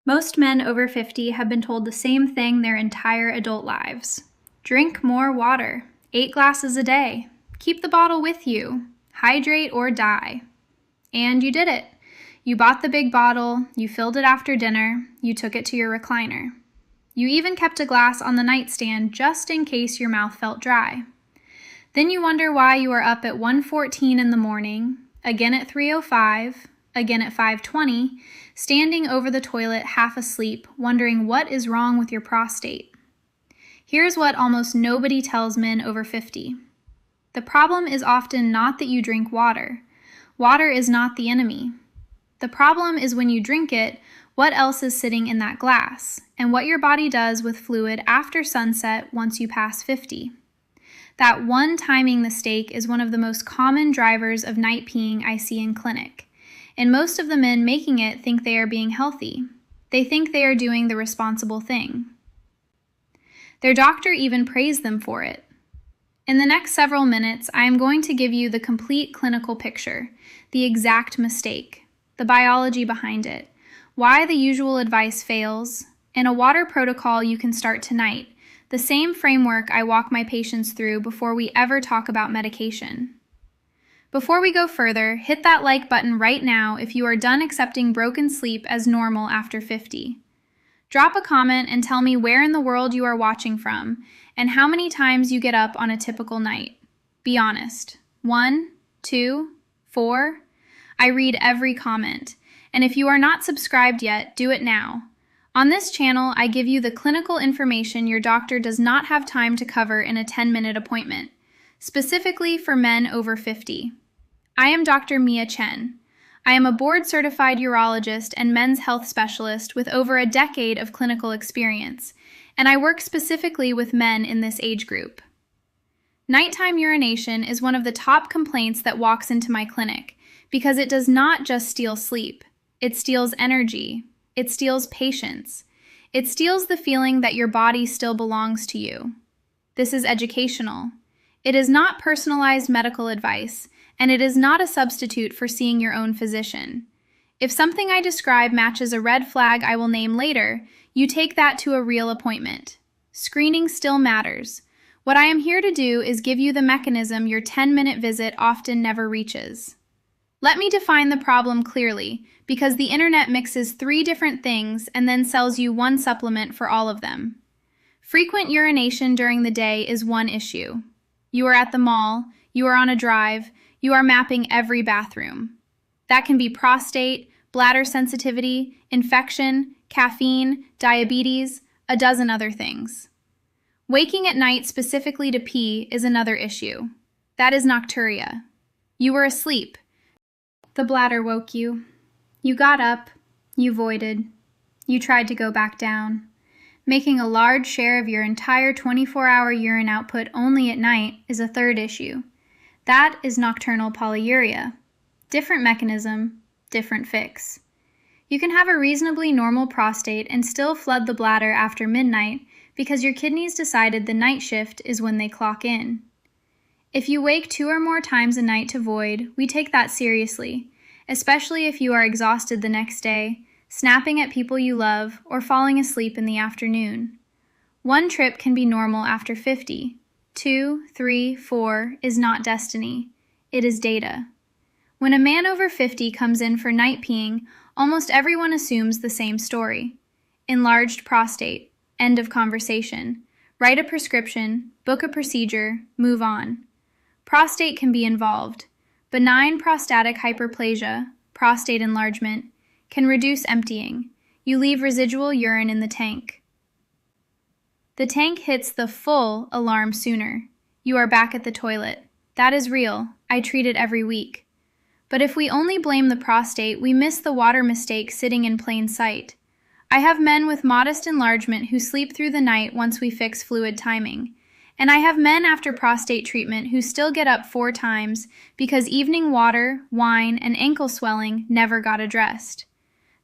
Most men over 50 have been told the same thing their entire adult lives. Drink more water. 8 glasses a day. Keep the bottle with you. Hydrate or die. And you did it. You bought the big bottle, you filled it after dinner, you took it to your recliner. You even kept a glass on the nightstand just in case your mouth felt dry. Then you wonder why you are up at 1:14 in the morning, again at 3:05, again at 5:20, standing over the toilet half asleep, wondering what is wrong with your prostate. Here's what almost nobody tells men over 50. The problem is often not that you drink water. Water is not the enemy. The problem is when you drink it, what else is sitting in that glass, and what your body does with fluid after sunset once you pass 50. That one timing mistake is one of the most common drivers of night peeing I see in clinic, and most of the men making it think they are being healthy. They think they are doing the responsible thing. Their doctor even praised them for it. In the next several minutes, I am going to give you the complete clinical picture, the exact mistake, the biology behind it, why the usual advice fails, and a water protocol you can start tonight, the same framework I walk my patients through before we ever talk about medication. Before we go further, hit that like button right now if you are done accepting broken sleep as normal after 50. Drop a comment and tell me where in the world you are watching from and how many times you get up on a typical night. Be honest. 1, 2, 4? I read every comment. And if you are not subscribed yet, do it now. On this channel, I give you the clinical information your doctor does not have time to cover in a 10-minute appointment, specifically for men over 50. I am Dr. Chen. I am a board-certified urologist and men's health specialist with over a decade of clinical experience, and I work specifically with men in this age group. Nighttime urination is one of the top complaints that walks into my clinic because it does not just steal sleep. It steals energy. It steals patience. It steals the feeling that your body still belongs to you. This is educational. It is not personalized medical advice, and it is not a substitute for seeing your own physician. If something I describe matches a red flag I will name later, you take that to a real appointment. Screening still matters. What I am here to do is give you the mechanism your 10-minute visit often never reaches. Let me define the problem clearly, because the internet mixes 3 different things and then sells you one supplement for all of them. Frequent urination during the day is one issue. You are at the mall, you are on a drive, you are mapping every bathroom. That can be prostate, bladder sensitivity, infection, caffeine, diabetes, a dozen other things. Waking at night specifically to pee is another issue. That is nocturia. You were asleep. The bladder woke you. You got up, you voided, you tried to go back down. Making a large share of your entire 24-hour urine output only at night is a third issue. That is nocturnal polyuria. Different mechanism, different fix. You can have a reasonably normal prostate and still flood the bladder after midnight because your kidneys decided the night shift is when they clock in. If you wake 2 or more times a night to void, we take that seriously, especially if you are exhausted the next day, snapping at people you love, or falling asleep in the afternoon. 1 trip can be normal after 50. 2, 3, 4 is not destiny. It is data. When a man over 50 comes in for night peeing, almost everyone assumes the same story. Enlarged prostate. End of conversation. Write a prescription, book a procedure, move on. Prostate can be involved. Benign prostatic hyperplasia, prostate enlargement, can reduce emptying. You leave residual urine in the tank. The tank hits the full alarm sooner. You are back at the toilet. That is real. I treat it every week. But if we only blame the prostate, we miss the water mistake sitting in plain sight. I have men with modest enlargement who sleep through the night once we fix fluid timing. And I have men after prostate treatment who still get up 4 times because evening water, wine, and ankle swelling never got addressed.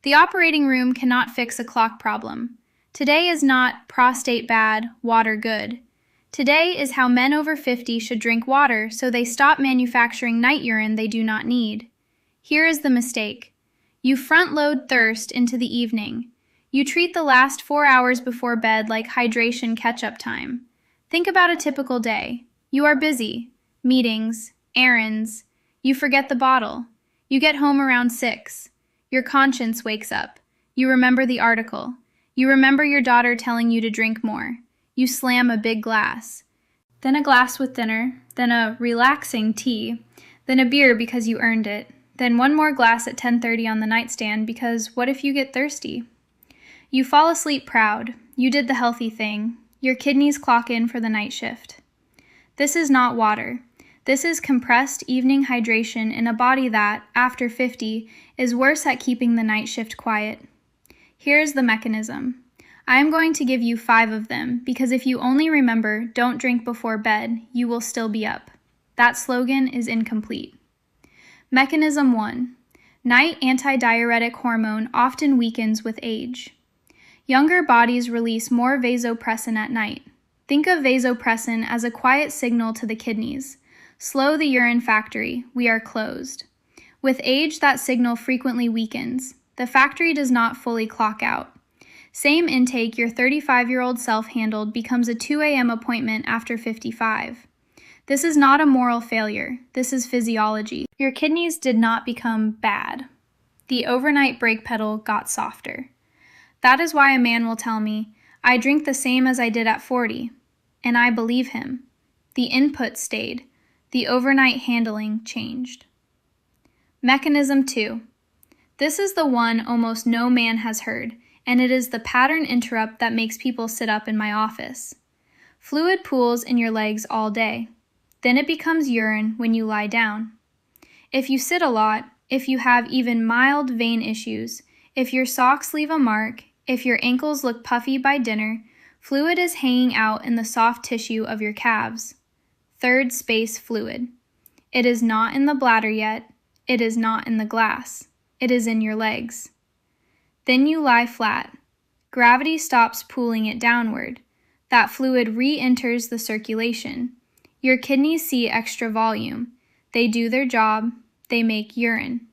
The operating room cannot fix a clock problem. Today is not prostate bad, water good. Today is how men over 50 should drink water so they stop manufacturing night urine they do not need. Here is the mistake. You front-load thirst into the evening. You treat the last 4 hours before bed like hydration catch-up time. Think about a typical day. You are busy. Meetings, errands. You forget the bottle. You get home around 6. Your conscience wakes up. You remember the article. You remember your daughter telling you to drink more. You slam a big glass. Then a glass with dinner. Then a relaxing tea. Then a beer because you earned it. Then one more glass at 10:30 on the nightstand because what if you get thirsty? You fall asleep proud. You did the healthy thing. Your kidneys clock in for the night shift. This is not water. This is compressed evening hydration in a body that, after 50, is worse at keeping the night shift quiet. Here's the mechanism. I am going to give you 5 of them because if you only remember "don't drink before bed," you will still be up. That slogan is incomplete. Mechanism 1. Night antidiuretic hormone often weakens with age. Younger bodies release more vasopressin at night. Think of vasopressin as a quiet signal to the kidneys. Slow the urine factory, we are closed. With age, that signal frequently weakens. The factory does not fully clock out. Same intake your 35-year-old self handled becomes a 2 a.m. appointment after 55. This is not a moral failure. This is physiology. Your kidneys did not become bad. The overnight brake pedal got softer. That is why a man will tell me, "I drink the same as I did at 40. And I believe him. The input stayed. The overnight handling changed. Mechanism 2. This is the one almost no man has heard, and it is the pattern interrupt that makes people sit up in my office. Fluid pools in your legs all day. Then it becomes urine when you lie down. If you sit a lot, if you have even mild vein issues, if your socks leave a mark, if your ankles look puffy by dinner, fluid is hanging out in the soft tissue of your calves. Third space fluid. It is not in the bladder yet. It is not in the glass. It is in your legs. Then you lie flat. Gravity stops pulling it downward. That fluid re-enters the circulation. Your kidneys see extra volume. They do their job. They make urine.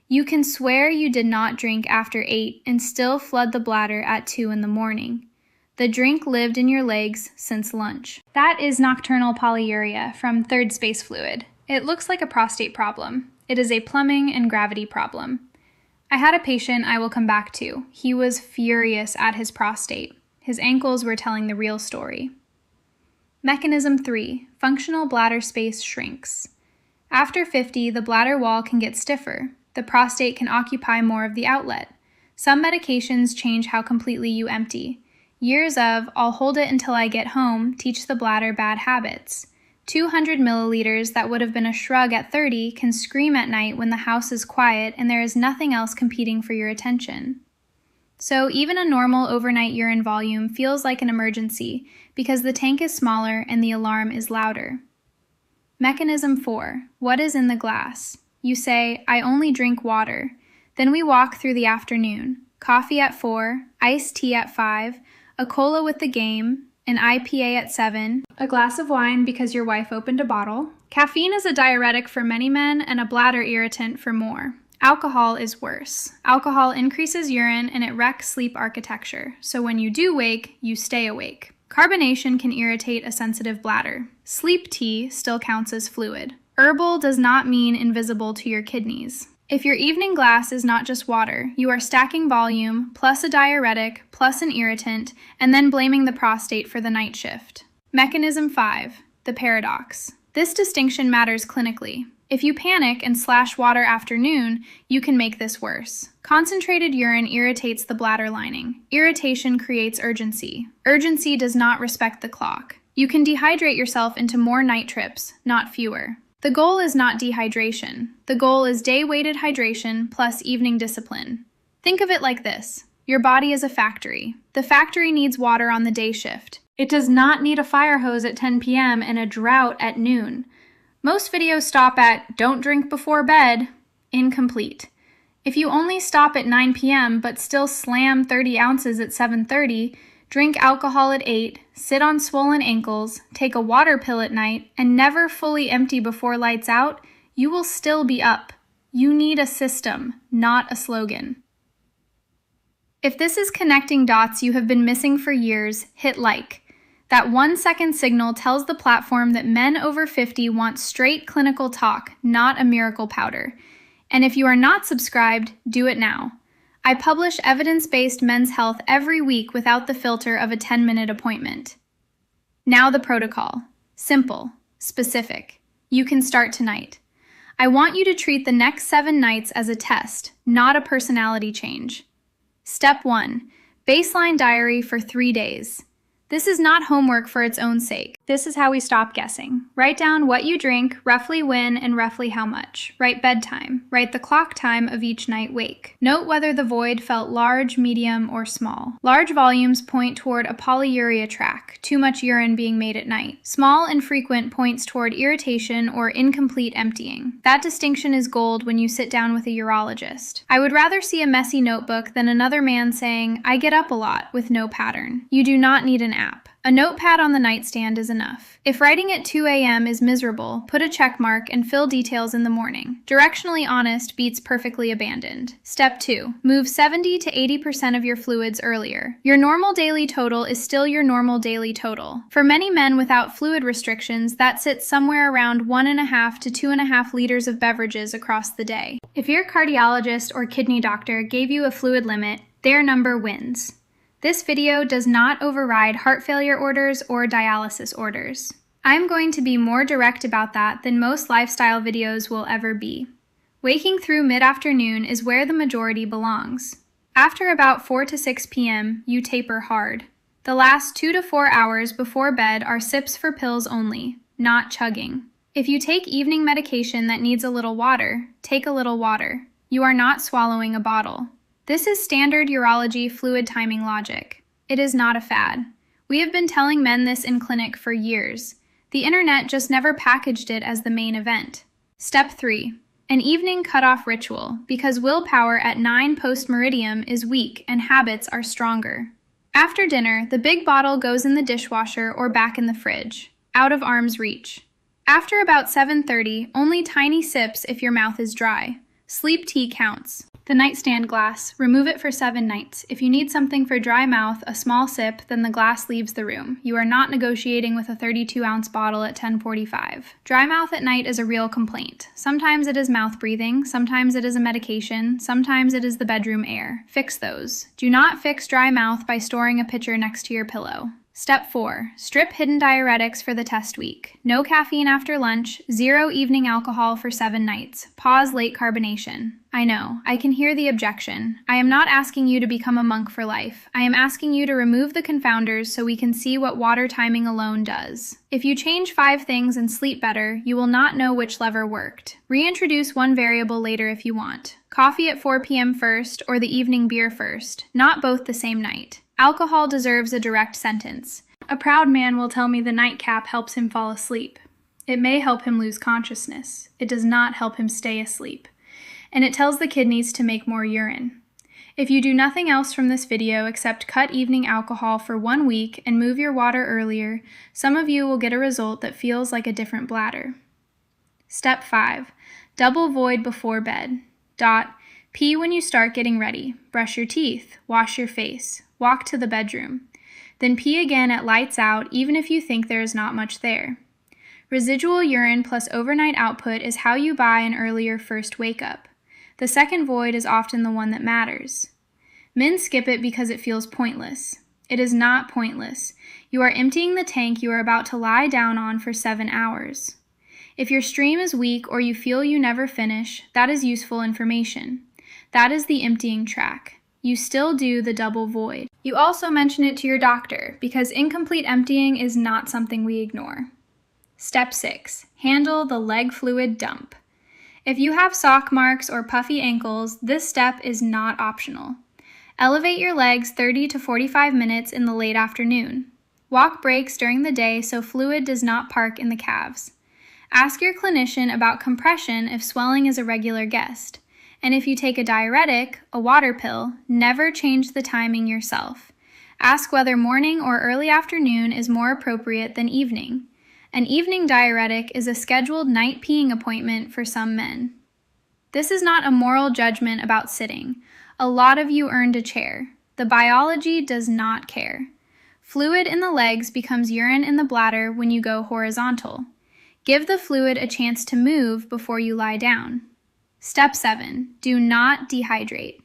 You can swear you did not drink after 8 and still flood the bladder at 2 in the morning. The drink lived in your legs since lunch. That is nocturnal polyuria from third space fluid. It looks like a prostate problem. It is a plumbing and gravity problem. I had a patient I will come back to. He was furious at his prostate. His ankles were telling the real story. Mechanism 3. Functional bladder space shrinks. After 50, the bladder wall can get stiffer. The prostate can occupy more of the outlet. Some medications change how completely you empty. Years of "I'll hold it until I get home" teach the bladder bad habits. 200 milliliters that would have been a shrug at 30 can scream at night when the house is quiet and there is nothing else competing for your attention. So even a normal overnight urine volume feels like an emergency because the tank is smaller and the alarm is louder. Mechanism 4. What is in the glass? You say, "I only drink water." Then we walk through the afternoon. Coffee at 4, iced tea at 5, a cola with the game, an IPA at 7, a glass of wine because your wife opened a bottle. Caffeine is a diuretic for many men and a bladder irritant for more. Alcohol is worse. Alcohol increases urine and it wrecks sleep architecture, so when you do wake, you stay awake. Carbonation can irritate a sensitive bladder. Sleep tea still counts as fluid. Herbal does not mean invisible to your kidneys. If your evening glass is not just water, you are stacking volume, plus a diuretic, plus an irritant, and then blaming the prostate for the night shift. Mechanism 5. The paradox. This distinction matters clinically. If you panic and slash water afternoon, you can make this worse. Concentrated urine irritates the bladder lining. Irritation creates urgency. Urgency does not respect the clock. You can dehydrate yourself into more night trips, not fewer. The goal is not dehydration. The goal is day-weighted hydration plus evening discipline. Think of it like this. Your body is a factory. The factory needs water on the day shift. It does not need a fire hose at 10 p.m. and a drought at noon. Most videos stop at "don't drink before bed." Incomplete. If you only stop at 9 p.m. but still slam 30 ounces at 7:30, drink alcohol at 8, sit on swollen ankles, take a water pill at night, and never fully empty before lights out, you will still be up. You need a system, not a slogan. If this is connecting dots you have been missing for years, hit like. That 1-second signal tells the platform that men over 50 want straight clinical talk, not a miracle powder. And if you are not subscribed, do it now. I publish evidence-based men's health every week without the filter of a 10-minute appointment. Now the protocol. Simple, specific. You can start tonight. I want you to treat the next 7 nights as a test, not a personality change. Step 1. Baseline diary for 3 days. This is not homework for its own sake. This is how we stop guessing. Write down what you drink, roughly when, and roughly how much. Write bedtime. Write the clock time of each night wake. Note whether the void felt large, medium, or small. Large volumes point toward a polyuria tract, too much urine being made at night. Small and frequent points toward irritation or incomplete emptying. That distinction is gold when you sit down with a urologist. I would rather see a messy notebook than another man saying, "I get up a lot," with no pattern. You do not need an app. A notepad on the nightstand is enough. If writing at 2 a.m. is miserable, put a check mark and fill details in the morning. Directionally honest beats perfectly abandoned. Step 2. Move 70 to 80% of your fluids earlier. Your normal daily total is still your normal daily total. For many men without fluid restrictions, that sits somewhere around 1.5 to 2.5 liters of beverages across the day. If your cardiologist or kidney doctor gave you a fluid limit, their number wins. This video does not override heart failure orders or dialysis orders. I'm going to be more direct about that than most lifestyle videos will ever be. Waking through mid-afternoon is where the majority belongs. After about 4 to 6 p.m., you taper hard. The last 2 to 4 hours before bed are sips for pills only, not chugging. If you take evening medication that needs a little water, take a little water. You are not swallowing a bottle. This is standard urology fluid timing logic. It is not a fad. We have been telling men this in clinic for years. The internet just never packaged it as the main event. Step 3. An evening cutoff ritual, because willpower at 9 post-meridium is weak and habits are stronger. After dinner, the big bottle goes in the dishwasher or back in the fridge, out of arm's reach. After about 7:30, only tiny sips if your mouth is dry. Sleep tea counts. The nightstand glass, remove it for 7 nights. If you need something for dry mouth, a small sip, then the glass leaves the room. You are not negotiating with a 32-ounce bottle at 10:45. Dry mouth at night is a real complaint. Sometimes it is mouth breathing, sometimes it is a medication, sometimes it is the bedroom air. Fix those. Do not fix dry mouth by storing a pitcher next to your pillow. Step 4. Strip hidden diuretics for the test week. No caffeine after lunch, 0 evening alcohol for 7 nights. Pause late carbonation. I know, I can hear the objection. I am not asking you to become a monk for life. I am asking you to remove the confounders so we can see what water timing alone does. If you change 5 things and sleep better, you will not know which lever worked. Reintroduce one variable later if you want. Coffee at 4 p.m. first or the evening beer first, not both the same night. Alcohol deserves a direct sentence. A proud man will tell me the nightcap helps him fall asleep. It may help him lose consciousness. It does not help him stay asleep. And it tells the kidneys to make more urine. If you do nothing else from this video except cut evening alcohol for 1 week and move your water earlier, some of you will get a result that feels like a different bladder. Step 5. Double void before bed. Pee when you start getting ready. Brush your teeth. Wash your face. Walk to the bedroom. Then pee again at lights out even if you think there is not much there. Residual urine plus overnight output is how you buy an earlier first wake-up. The second void is often the one that matters. Men skip it because it feels pointless. It is not pointless. You are emptying the tank you are about to lie down on for 7 hours. If your stream is weak or you feel you never finish, that is useful information. That is the emptying track. You still do the double void. You also mention it to your doctor because incomplete emptying is not something we ignore. Step 6. Handle the leg fluid dump. If you have sock marks or puffy ankles, this step is not optional. Elevate your legs 30 to 45 minutes in the late afternoon. Walk breaks during the day so fluid does not park in the calves. Ask your clinician about compression if swelling is a regular guest. And if you take a diuretic, a water pill, never change the timing yourself. Ask whether morning or early afternoon is more appropriate than evening. An evening diuretic is a scheduled night peeing appointment for some men. This is not a moral judgment about sitting. A lot of you earned a chair. The biology does not care. Fluid in the legs becomes urine in the bladder when you go horizontal. Give the fluid a chance to move before you lie down. Step 7. Do not dehydrate.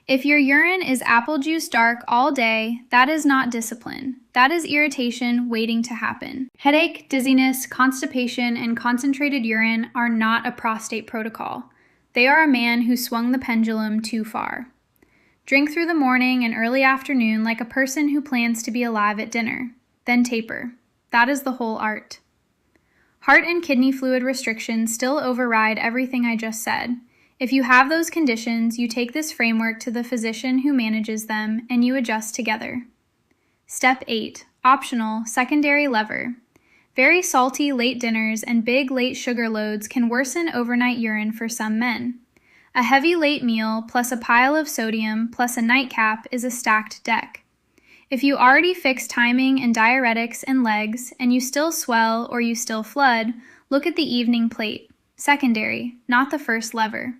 If your urine is apple juice dark all day, that is not discipline. That is irritation waiting to happen. Headache, dizziness, constipation, and concentrated urine are not a prostate protocol. They are a man who swung the pendulum too far. Drink through the morning and early afternoon like a person who plans to be alive at dinner. Then taper. That is the whole art. Heart and kidney fluid restrictions still override everything I just said. If you have those conditions, you take this framework to the physician who manages them and you adjust together. Step 8. Optional, secondary lever. Very salty late dinners and big late sugar loads can worsen overnight urine for some men. A heavy late meal plus a pile of sodium plus a nightcap is a stacked deck. If you already fix timing and diuretics and legs and you still swell or you still flood, look at the evening plate. Secondary, not the first lever.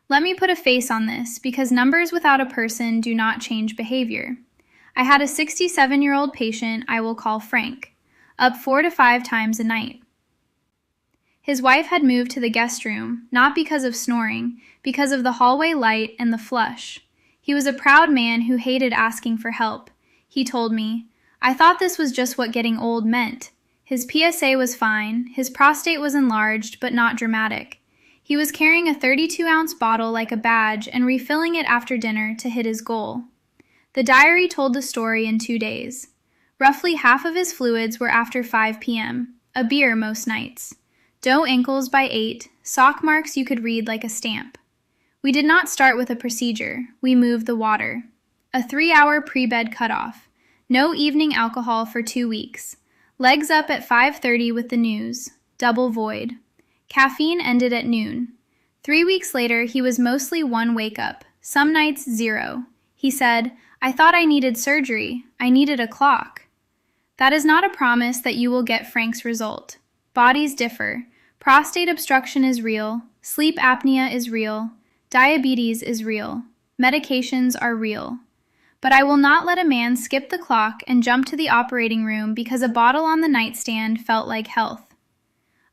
Let me put a face on this because numbers without a person do not change behavior. I had a 67-year-old patient I will call Frank, up 4 to 5 times a night. His wife had moved to the guest room, not because of snoring, because of the hallway light and the flush. He was a proud man who hated asking for help. He told me, "I thought this was just what getting old meant." His PSA was fine, his prostate was enlarged, but not dramatic. He was carrying a 32-ounce bottle like a badge and refilling it after dinner to hit his goal. The diary told the story in 2 days. Roughly half of his fluids were after 5 p.m., a beer most nights. Doe ankles by 8, sock marks you could read like a stamp. We did not start with a procedure, we moved the water. A 3-hour pre-bed cutoff. No evening alcohol for 2 weeks. Legs up at 5:30 with the news. Double void. Caffeine ended at noon. 3 weeks later, he was mostly 1 wake-up, some nights 0. He said, "I thought I needed surgery. I needed a clock." That is not a promise that you will get Frank's result. Bodies differ. Prostate obstruction is real. Sleep apnea is real. Diabetes is real. Medications are real. But I will not let a man skip the clock and jump to the operating room because a bottle on the nightstand felt like health.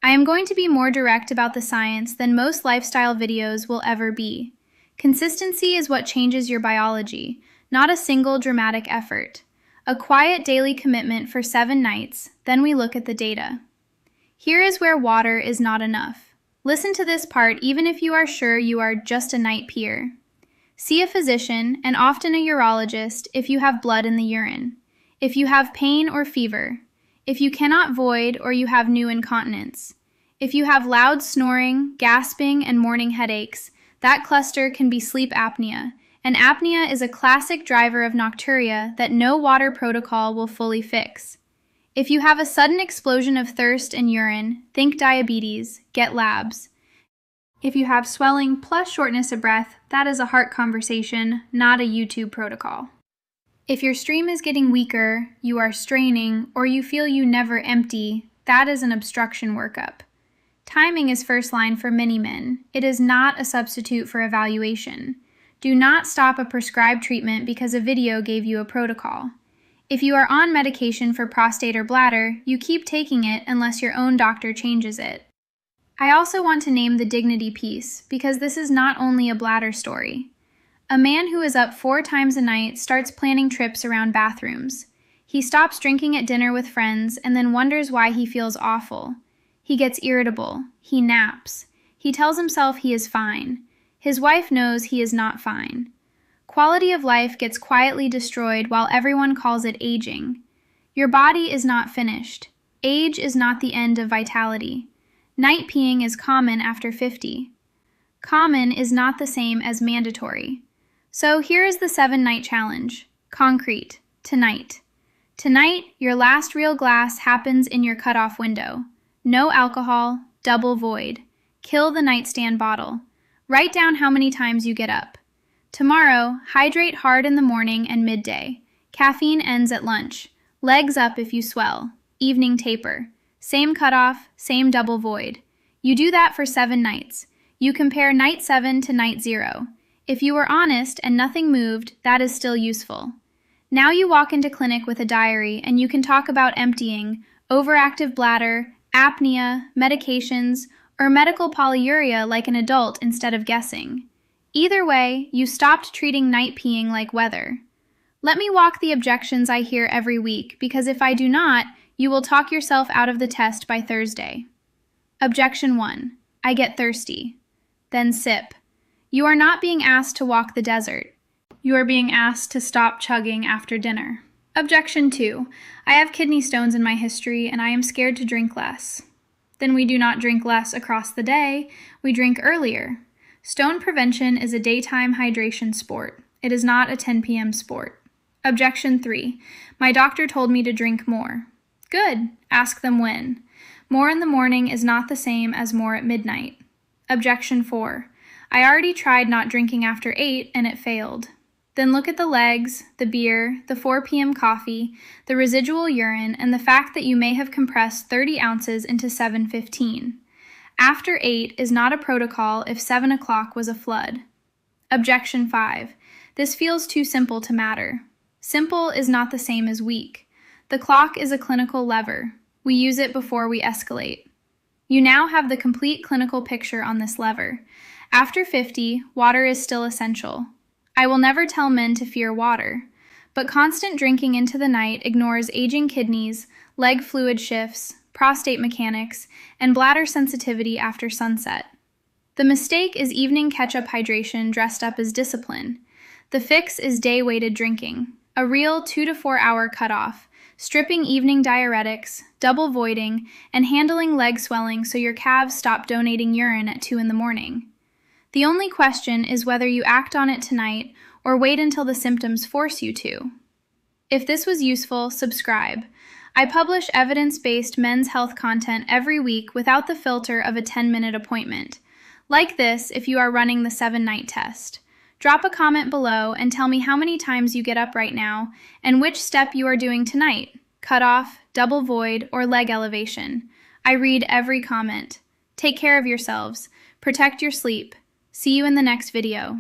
I am going to be more direct about the science than most lifestyle videos will ever be. Consistency is what changes your biology, not a single dramatic effort. A quiet daily commitment for 7 nights, then we look at the data. Here is where water is not enough. Listen to this part even if you are sure you are just a night peer. See a physician, and often a urologist, if you have blood in the urine. If you have pain or fever. If you cannot void or you have new incontinence. If you have loud snoring, gasping, and morning headaches, that cluster can be sleep apnea, and apnea is a classic driver of nocturia that no water protocol will fully fix. If you have a sudden explosion of thirst and urine, think diabetes, get labs. If you have swelling plus shortness of breath, that is a heart conversation, not a YouTube protocol. If your stream is getting weaker, you are straining, or you feel you never empty, that is an obstruction workup. Timing is first line for many men. It is not a substitute for evaluation. Do not stop a prescribed treatment because a video gave you a protocol. If you are on medication for prostate or bladder, you keep taking it unless your own doctor changes it. I also want to name the dignity piece because this is not only a bladder story. A man who is up 4 times a night starts planning trips around bathrooms. He stops drinking at dinner with friends and then wonders why he feels awful. He gets irritable. He naps. He tells himself he is fine. His wife knows he is not fine. Quality of life gets quietly destroyed while everyone calls it aging. Your body is not finished. Age is not the end of vitality. Night peeing is common after 50. Common is not the same as mandatory. So here is the 7-night challenge. Concrete. Tonight. Tonight, your last real glass happens in your cutoff window. No alcohol, double void. Kill the nightstand bottle. Write down how many times you get up. Tomorrow, hydrate hard in the morning and midday. Caffeine ends at lunch. Legs up if you swell. Evening taper. Same cutoff, same double void. You do that for 7 nights. You compare night 7 to night 0. If you were honest and nothing moved, that is still useful. Now you walk into clinic with a diary and you can talk about emptying, overactive bladder, apnea, medications, or medical polyuria like an adult instead of guessing. Either way, you stopped treating night peeing like weather. Let me walk the objections I hear every week, because if I do not, you will talk yourself out of the test by Thursday. Objection 1. I get thirsty. Then sip. You are not being asked to walk the desert. You are being asked to stop chugging after dinner. Objection 2. I have kidney stones in my history and I am scared to drink less. Then we do not drink less across the day, we drink earlier. Stone prevention is a daytime hydration sport. It is not a 10 p.m. sport. Objection 3. My doctor told me to drink more. Good. Ask them when. More in the morning is not the same as more at midnight. Objection 4. I already tried not drinking after 8 and it failed. Then look at the legs, the beer, the 4 p.m. coffee, the residual urine, and the fact that you may have compressed 30 ounces into 7:15. After 8 is not a protocol if 7 o'clock was a flood. Objection 5. This feels too simple to matter. Simple is not the same as weak. The clock is a clinical lever. We use it before we escalate. You now have the complete clinical picture on this lever. After 50, water is still essential. I will never tell men to fear water, but constant drinking into the night ignores aging kidneys, leg fluid shifts, prostate mechanics, and bladder sensitivity after sunset. The mistake is evening catch-up hydration dressed up as discipline. The fix is day-weighted drinking, a real 2 to 4 hour cutoff, stripping evening diuretics, double voiding, and handling leg swelling so your calves stop donating urine at 2 in the morning. The only question is whether you act on it tonight or wait until the symptoms force you to. If this was useful, subscribe. I publish evidence-based men's health content every week without the filter of a 10-minute appointment. Like this if you are running the 7-night test. Drop a comment below and tell me how many times you get up right now and which step you are doing tonight, cutoff, double void, or leg elevation. I read every comment. Take care of yourselves. Protect your sleep. See you in the next video.